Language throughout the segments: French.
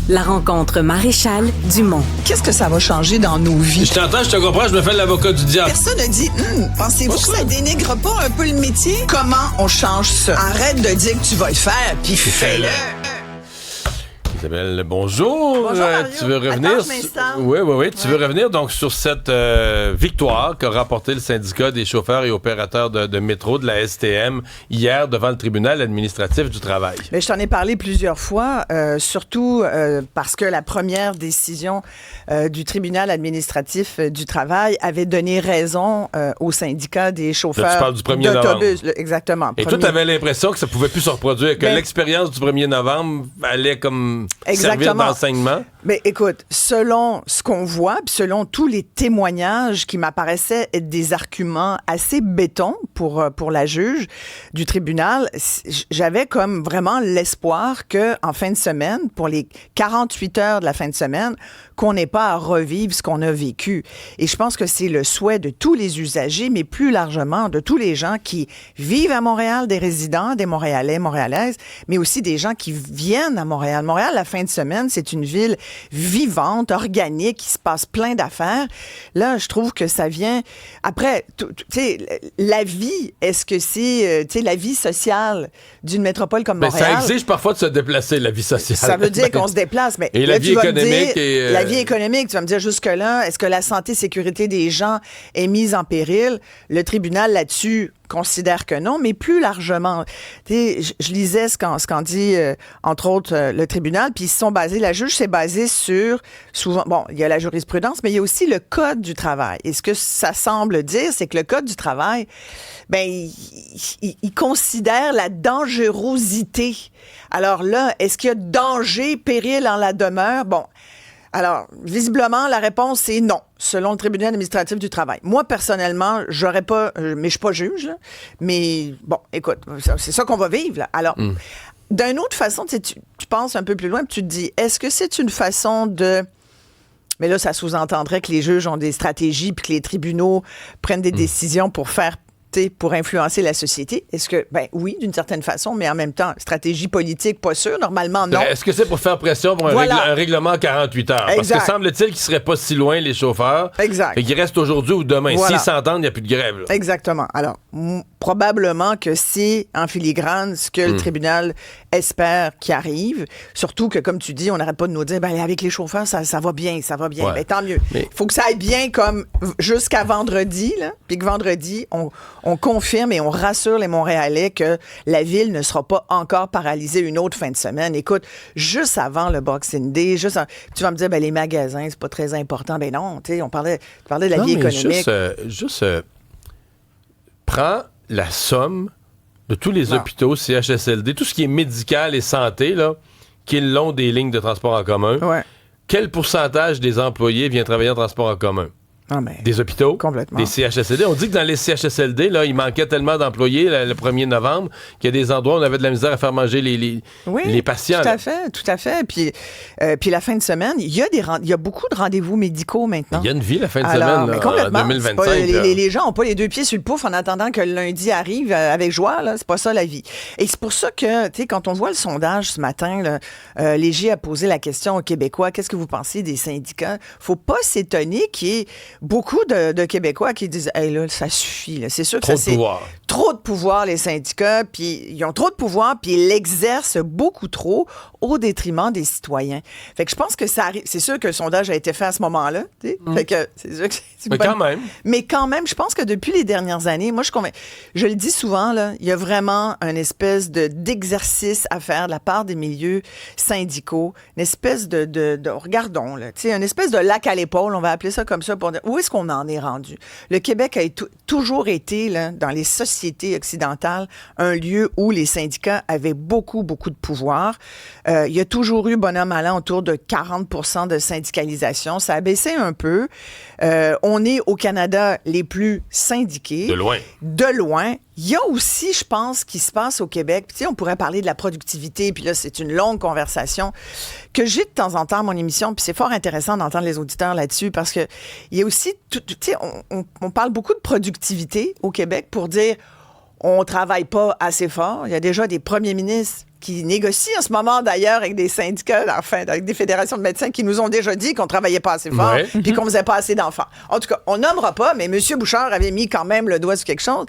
La rencontre Maréchal Dumont. Qu'est-ce que ça va changer dans nos vies? Je t'entends, je te comprends, je me fais l'avocat du diable. Personne ne dit, pensez-vous que ça dénigre pas un peu le métier? Comment on change ça? Arrête de dire que tu vas le faire, puis fais-le. Isabelle, bonjour. Bonjour, Mario. Tu veux revenir? Attends, je m'installe. Oui. Tu veux revenir donc sur cette victoire qu'a remporté le syndicat des chauffeurs et opérateurs de métro de la STM hier devant le tribunal administratif du travail. Mais je t'en ai parlé plusieurs fois, surtout parce que la première décision du tribunal administratif du travail avait donné raison au syndicat des chauffeurs là, tu parles du 1er d'autobus. novembre. Exactement. Et toi, tu avais l'impression que ça pouvait plus se reproduire, que l'expérience du 1er novembre allait comme servir d'enseignement? Mais écoute, selon ce qu'on voit, puis selon tous les témoignages qui m'apparaissaient être des arguments assez béton pour la juge du tribunal, j'avais comme vraiment l'espoir que en fin de semaine, pour les 48 heures de la fin de semaine, qu'on n'ait pas à revivre ce qu'on a vécu. Et je pense que c'est le souhait de tous les usagers, mais plus largement de tous les gens qui vivent à Montréal, des résidents, des Montréalais, Montréalaises, mais aussi des gens qui viennent à Montréal. Montréal, la fin de semaine, c'est une ville vivante, organique, il se passe plein d'affaires. Là, je trouve que ça vient... Après, tu sais, la vie, est-ce que c'est, tu sais, la vie sociale d'une métropole comme Montréal? Ça exige parfois de se déplacer, la vie sociale. Ça veut dire qu'on se déplace, mais et là, la vie économique la vie économique, tu vas me dire jusque-là, est-ce que la santé et sécurité des gens est mise en péril? Le tribunal, là-dessus, considère que non, mais plus largement. Je lisais ce qu'en dit, entre autres, le tribunal, puis ils se sont basés, la juge s'est basée sur, souvent, bon, il y a la jurisprudence, mais il y a aussi le Code du travail. Et ce que ça semble dire, c'est que le Code du travail, ben, il considère la dangerosité. Alors là, est-ce qu'il y a danger, péril en la demeure? Bon. Alors, visiblement, la réponse, c'est non, selon le tribunal administratif du travail. Moi, personnellement, j'aurais pas... mais je suis pas juge, là, mais bon, écoute, c'est ça qu'on va vivre, là. Alors, d'une autre façon, tu penses un peu plus loin, puis tu te dis, est-ce que c'est une façon de... Mais là, ça sous-entendrait que les juges ont des stratégies, puis que les tribunaux prennent des décisions pour influencer la société? Est-ce que, ben oui, d'une certaine façon, mais en même temps, stratégie politique, pas sûr, normalement, non. Est-ce que c'est pour faire pression pour un règlement à 48 heures? Exact. Parce que semble-t-il qu'ils seraient pas si loin, les chauffeurs. Exact. Et qu'ils restent aujourd'hui ou demain. Voilà. S'ils s'entendent, il n'y a plus de grève. Là. Exactement. Alors, probablement que c'est en filigrane ce que le tribunal espère qu'il arrive. Surtout que, comme tu dis, on n'arrête pas de nous dire, ben avec les chauffeurs, ça va bien, ça va bien. Ouais. Ben, tant mieux. Il Mais... faut que ça aille bien comme jusqu'à vendredi, là, puis que vendredi, on confirme et on rassure les Montréalais que la ville ne sera pas encore paralysée une autre fin de semaine. Écoute, juste avant le Boxing Day, tu vas me dire, ben les magasins, c'est pas très important. Ben non, tu sais, tu parlais de la vie économique. Prends la somme de tous les hôpitaux, CHSLD, tout ce qui est médical et santé, là, qui est le long des lignes de transport en commun. Ouais. Quel pourcentage des employés vient travailler en transport en commun? Ah, mais des hôpitaux, complètement. des CHSLD. On dit que dans les CHSLD, là, il manquait tellement d'employés le 1er novembre qu'il y a des endroits où on avait de la misère à faire manger les patients. Tout à fait. Puis la fin de semaine, il y a beaucoup de rendez-vous médicaux maintenant. Il y a une vie la fin de semaine, là, en 2025. Pas, les gens n'ont pas les deux pieds sur le pouf en attendant que le lundi arrive avec joie. Là, c'est pas ça la vie. Et c'est pour ça que, tu sais, quand on voit le sondage ce matin, là, Léger a posé la question aux Québécois, qu'est-ce que vous pensez des syndicats? Faut pas s'étonner qu'il y ait beaucoup de Québécois qui disent « Hey, là, ça suffit. » Là. C'est sûr que trop de pouvoir, les syndicats, puis ils ont trop de pouvoir, puis ils l'exercent beaucoup trop au détriment des citoyens. Fait que je pense que ça arrive. C'est sûr que le sondage a été fait à ce moment-là. Fait que c'est sûr que c'est Mais quand même, je pense que depuis les dernières années, moi, je le dis souvent, là, il y a vraiment une espèce d'exercice à faire de la part des milieux syndicaux, une espèce de regardons, là, une espèce de lac à l'épaule, on va appeler ça comme ça, pour dire où est-ce qu'on en est rendu. Le Québec a toujours été, là, dans les sociétés occidentales, un lieu où les syndicats avaient beaucoup, beaucoup de pouvoir. Il y a toujours eu, bonhomme allant, autour de 40% de syndicalisation. Ça a baissé un peu. On est au Canada les plus syndiqués. De loin. De loin. Il y a aussi, je pense, ce qui se passe au Québec. Puis, tu sais, on pourrait parler de la productivité, puis là, c'est une longue conversation que j'ai de temps en temps à mon émission, puis c'est fort intéressant d'entendre les auditeurs là-dessus, parce que il y a aussi, tu sais, on parle beaucoup de productivité au Québec pour dire on travaille pas assez fort. Il y a déjà des premiers ministres qui négocient en ce moment, d'ailleurs, avec des syndicats, enfin, avec des fédérations de médecins qui nous ont déjà dit qu'on travaillait pas assez fort puis qu'on faisait pas assez d'enfants. En tout cas, on nommera pas, mais M. Bouchard avait mis quand même le doigt sur quelque chose.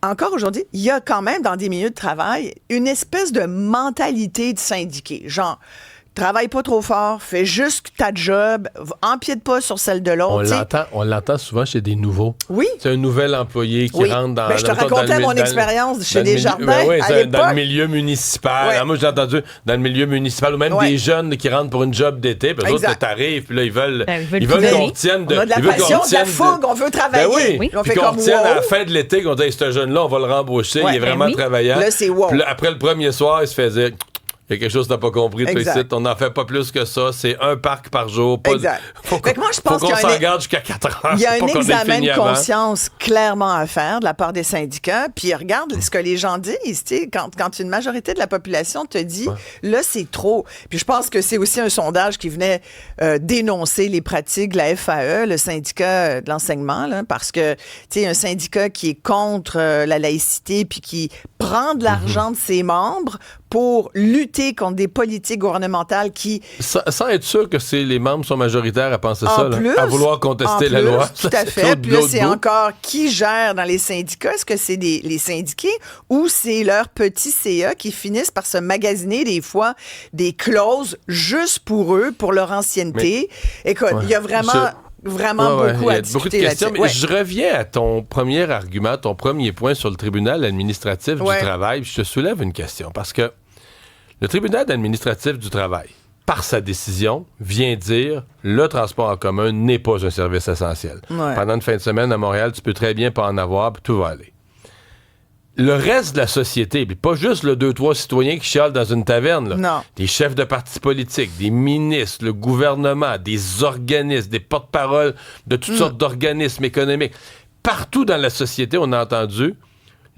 Encore aujourd'hui, il y a quand même, dans des milieux de travail, une espèce de mentalité de syndiqué. Genre, travaille pas trop fort, fais juste ta job, empiète pas sur celle de l'autre. On l'entend souvent chez des nouveaux. Oui. C'est un nouvel employé qui rentre dans... Je te racontais mon expérience chez Desjardins à l'époque. Dans le milieu municipal. Ouais. Alors, moi, j'ai entendu dans le milieu municipal, ou même des jeunes qui rentrent pour une job d'été, puis eux autres, t'arrives, puis là, ils veulent qu'on retienne... On a de la passion, de la fougue, on veut travailler. Oui. Puis qu'on retienne à la fin de l'été, qu'on dit, ce jeune-là, on va le rembaucher, il est vraiment travaillant. Là, c'est wow. Puis là, après le premier soir, il se fait dire... Il y a quelque chose que tu n'as pas compris, toi, ici. On n'en fait pas plus que ça. C'est un parc par jour. Exact. Faut qu'on s'en garde jusqu'à 4 heures. Il y a un examen de conscience clairement à faire de la part des syndicats. Puis regarde ce que les gens disent. Quand une majorité de la population te dit, là, c'est trop. Puis je pense que c'est aussi un sondage qui venait dénoncer les pratiques de la FAE, le syndicat de l'enseignement, là, parce que, tu sais, un syndicat qui est contre la laïcité puis qui prend de l'argent de ses membres pour lutter contre des politiques gouvernementales qui... Sans être sûr que les membres sont majoritaires à penser ça, plus, à vouloir contester la loi. Tout à fait. Puis là, c'est encore qui gère dans les syndicats. Est-ce que c'est les syndiqués ou c'est leurs petits CA qui finissent par se magasiner des fois des clauses juste pour eux, pour leur ancienneté? Écoute, il y a vraiment beaucoup à discuter là-dessus. Mais je reviens à ton premier argument, ton premier point sur le tribunal administratif du travail. Je te soulève une question parce que le tribunal administratif du travail, par sa décision, vient dire le transport en commun n'est pas un service essentiel. Pendant une fin de semaine à Montréal, tu peux très bien pas en avoir, puis tout va aller. Le reste de la société, puis pas juste le 2-3 citoyens qui chialent dans une taverne, là. Non. Des chefs de partis politiques, des ministres, le gouvernement, des organismes, des porte-paroles de toutes sortes d'organismes économiques. Partout dans la société, on a entendu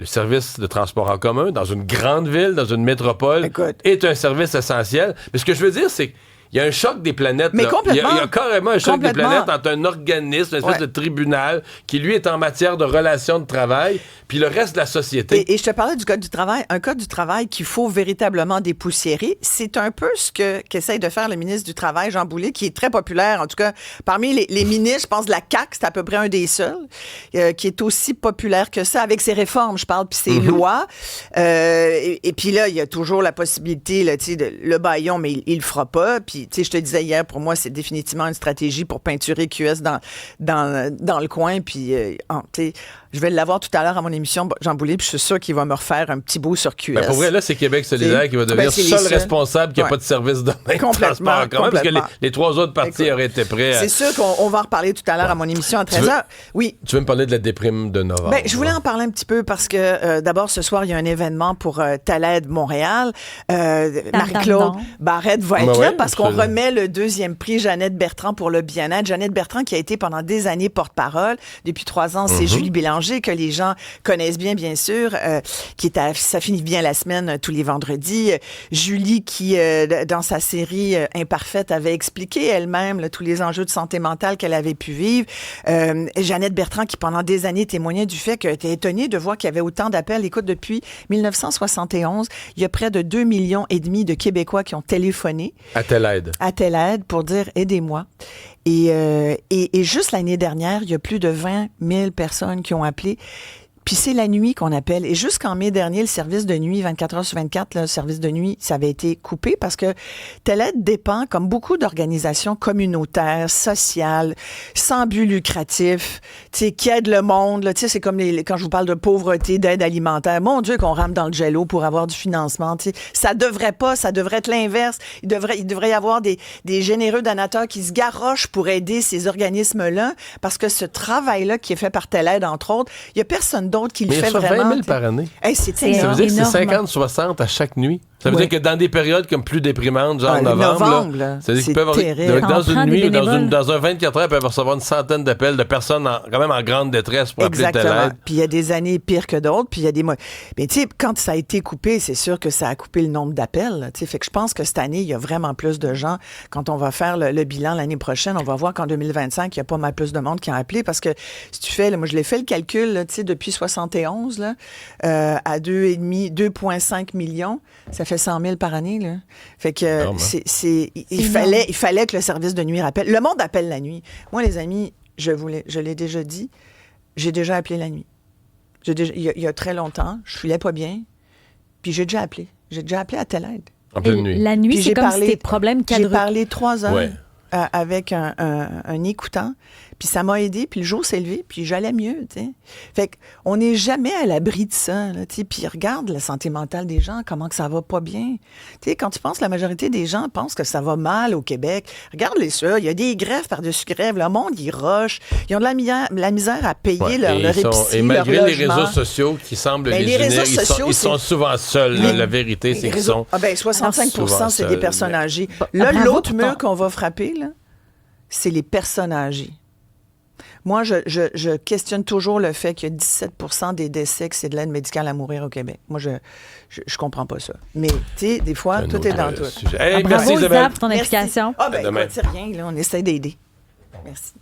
le service de transport en commun dans une grande ville, dans une métropole, est un service essentiel. Mais ce que je veux dire, c'est qu'il y a un choc des planètes. Mais là. complètement. Il y a carrément un choc des planètes entre un organisme, une espèce de tribunal, qui lui est en matière de relations de travail, puis le reste de la société. Et je te parlais du code du travail, un code du travail qu'il faut véritablement dépoussiérer. C'est un peu ce qu'essaye de faire le ministre du Travail, Jean Boulet, qui est très populaire, en tout cas, parmi les ministres, je pense, de la CAQ, c'est à peu près un des seuls, qui est aussi populaire que ça, avec ses réformes, je parle, puis ses lois. Et puis là, il y a toujours la possibilité, là, tu sais, le bâillon, mais il le fera pas. Puis, tu sais, je te disais hier, pour moi, c'est définitivement une stratégie pour peinturer QS dans le coin. Puis, tu sais, je vais l'avoir tout à l'heure à mon émission, Jean Boulet, puis je suis sûr qu'il va me refaire un petit bout sur QS. Ben pour vrai, là, c'est Québec solidaire qui va devenir seul responsable qui n'a pas de service de transport quand même, parce que les trois autres partis auraient été prêts à... C'est sûr qu'on va en reparler tout à l'heure à mon émission à 13h. Oui. Tu veux me parler de la déprime de novembre? Ben, je voulais en parler un petit peu parce que, d'abord, ce soir, il y a un événement pour Taled Montréal. Marie-Claude Barrette va être là parce qu'on remet le 2e prix Jeannette Bertrand pour le bien-être. Jeannette Bertrand qui a été pendant des années porte-parole. Depuis 3 ans, c'est Julie Bélanger que les gens connaissent bien sûr, qui est Ça finit bien la semaine tous les vendredis. Julie qui, dans sa série Imparfaite, avait expliqué elle-même là, tous les enjeux de santé mentale qu'elle avait pu vivre. Jeannette Bertrand qui, pendant des années, témoignait du fait qu'elle était étonnée de voir qu'il y avait autant d'appels. Écoute, depuis 1971, il y a près de 2,5 millions de Québécois qui ont téléphoné à Telle Aide pour dire « aidez-moi ». Et juste l'année dernière, il y a plus de 20 000 personnes qui ont appelé. Puis c'est la nuit qu'on appelle. Et jusqu'en mai dernier, le service de nuit, 24 heures sur 24, le service de nuit, ça avait été coupé parce que Telle Aide dépend, comme beaucoup d'organisations communautaires, sociales, sans but lucratif, tu sais, qui aident le monde. Tu sais, c'est comme quand je vous parle de pauvreté, d'aide alimentaire. Mon Dieu, qu'on rame dans le jello pour avoir du financement. Tu sais, ça devrait être l'inverse. Il devrait y avoir des généreux donateurs qui se garochent pour aider ces organismes-là parce que ce travail-là qui est fait par Telle Aide, entre autres, il y a personne d'autre qui le fait vraiment. 20 000 par année. Hey, c'est ça veut dire que c'est 50-60 à chaque nuit. Ça veut dire que dans des périodes comme plus déprimantes, genre novembre, là, ça veut dire qu'ils peuvent terrible. dans une nuit ou dans un 24 heures, ils peuvent recevoir une centaine d'appels de personnes quand même en grande détresse pour appeler telle aide. Puis il y a des années pires que d'autres, puis il y a des mois. Mais tu sais, quand ça a été coupé, c'est sûr que ça a coupé le nombre d'appels. Tu sais, fait que je pense que cette année, il y a vraiment plus de gens. Quand on va faire le bilan l'année prochaine, on va voir qu'en 2025, il y a pas mal plus de monde qui a appelé parce que si tu fais, là, moi je l'ai fait le calcul, là, tu sais, depuis 71 là, à 2,5 millions, ça fait 100 000 par année. Là. Fait que il fallait que le service de nuit rappelle. Le monde appelle la nuit. Moi, les amis, je l'ai déjà dit, j'ai déjà appelé la nuit. Il y a très longtemps, je filais pas bien, puis j'ai déjà appelé. J'ai déjà appelé à telle aide. En pleine nuit. La nuit, c'est comme si tes problèmes cadreux. J'ai parlé 3 heures avec un écoutant, puis ça m'a aidé, puis le jour s'est levé, puis j'allais mieux, tu sais. Fait qu'on n'est jamais à l'abri de ça, là, tu sais. Puis regarde la santé mentale des gens, comment que ça va pas bien. Tu sais, quand tu penses, la majorité des gens pensent que ça va mal au Québec. Regarde-les ça, il y a des grèves par-dessus grèves, le monde, ils rushent, ils ont de la misère à payer leur épicerie, et malgré leur les logement. réseaux sociaux qui semblent les unir, réseaux sociaux, ils sont souvent seuls. La vérité, c'est qu'ils sont... 65% c'est des personnes âgées. Là, l'autre mur qu'on va frapper, là, c'est les personnes âgées. Moi, je questionne toujours le fait qu'il y a 17% des décès que c'est de l'aide médicale à mourir au Québec. Moi, je comprends pas ça. Mais, tu sais, des fois, tout est dans tout. Hey, bravo, merci, Isabelle. Isa, pour ton implication. Écoute, c'est rien, là, on essaie d'aider. Merci.